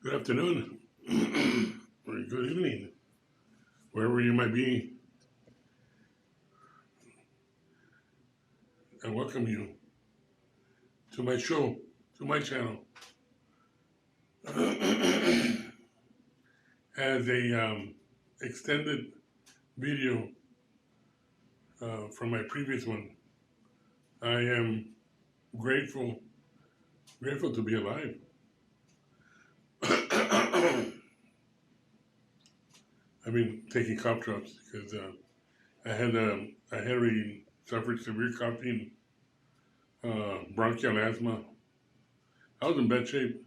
Good afternoon, or good evening, wherever you might be. I welcome you to my show, to my channel. As a extended video from my previous one, I am grateful, grateful to be alive. I've been taking cough drops because I had already suffered severe coughing, bronchial asthma. I was in bad shape.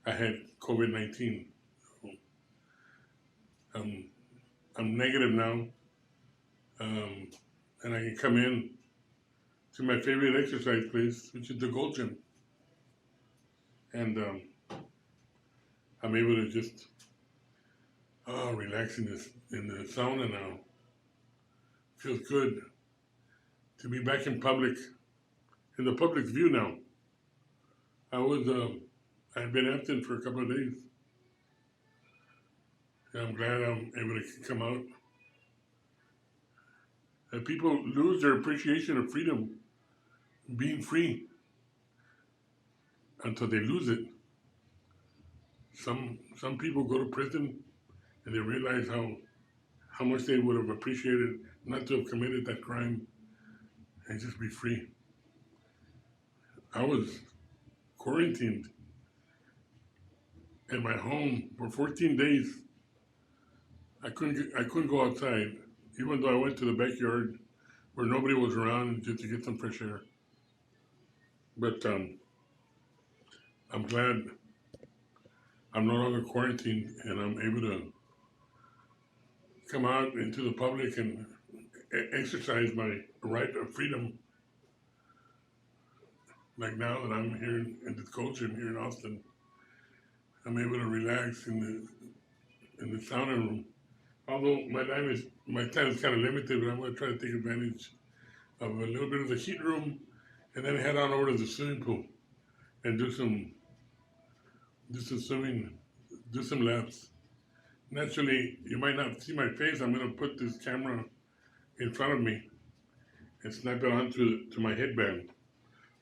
I had COVID-19. Um, I'm negative now, and I can come in to my favorite exercise place, which is the Gold Gym, and I'm able to just relax in the sauna now. Feels good to be back in public, in the public's view now. I was I've been absent for a couple of days. And I'm glad I'm able to come out. And people lose their appreciation of freedom, being free, until they lose it. Some people go to prison and they realize how much they would have appreciated not to have committed that crime and just be free. I was quarantined at my home for 14 days. I couldn't go outside, even though I went to the backyard where nobody was around just to get some fresh air. But I'm glad I'm no longer quarantined and I'm able to come out into the public and exercise my right of freedom. Like now that I'm here in this culture here in Austin, I'm able to relax in the sauna room. Although my time is kind of limited, but I'm going to try to take advantage of a little bit of the heat room, and then head on over to the swimming pool and do some swimming, do some laps. Naturally, you might not see my face. I'm going to put this camera in front of me and snap it onto my headband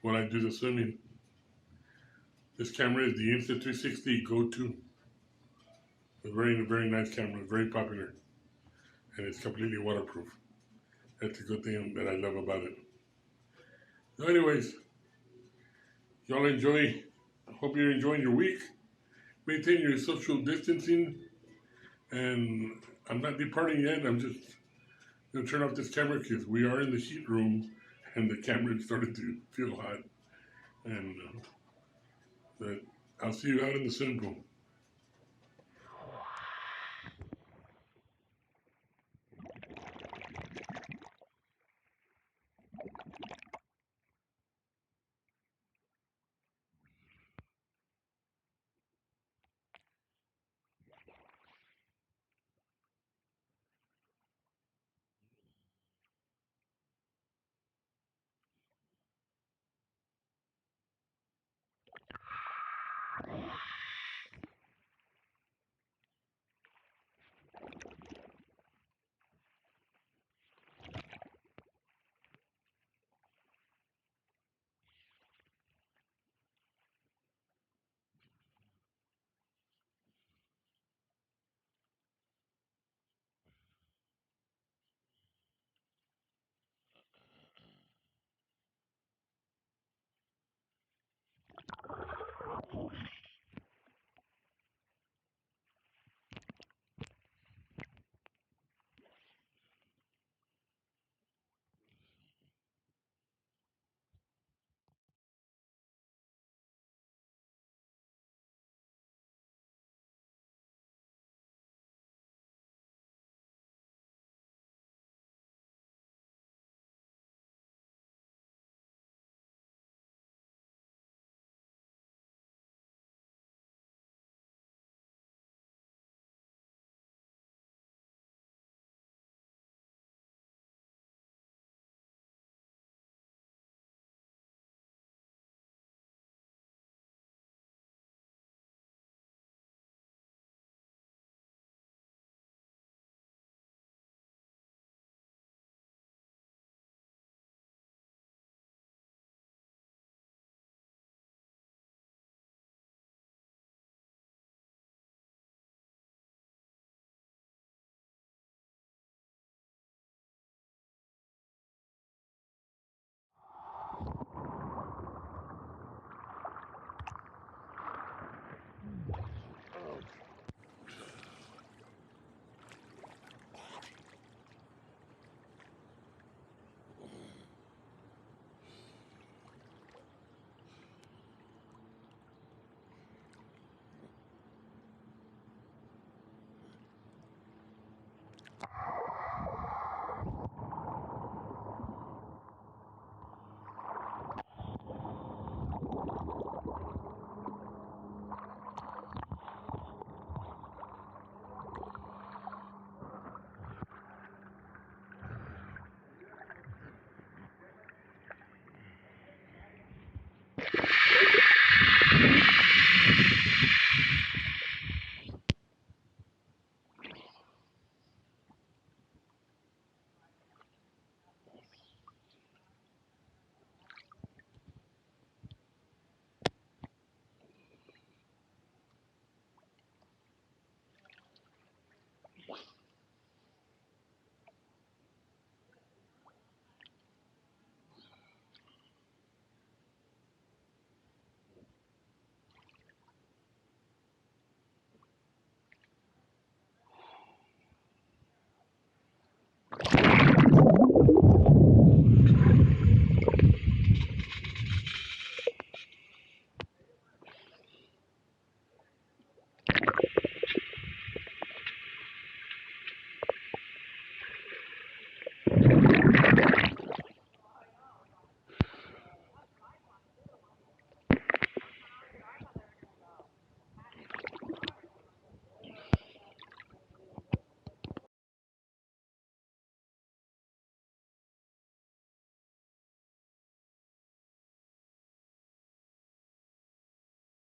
when I do the swimming. This camera is the Insta360 Go-To. A very nice camera, very popular, and it's completely waterproof. That's a good thing that I love about it. So anyways, y'all enjoy. Hope you're enjoying your week. Maintain your social distancing. And I'm not departing yet. I'm just going to turn off this camera because we are in the heat room and the camera started to feel hot. And but I'll see you out in the swimming pool.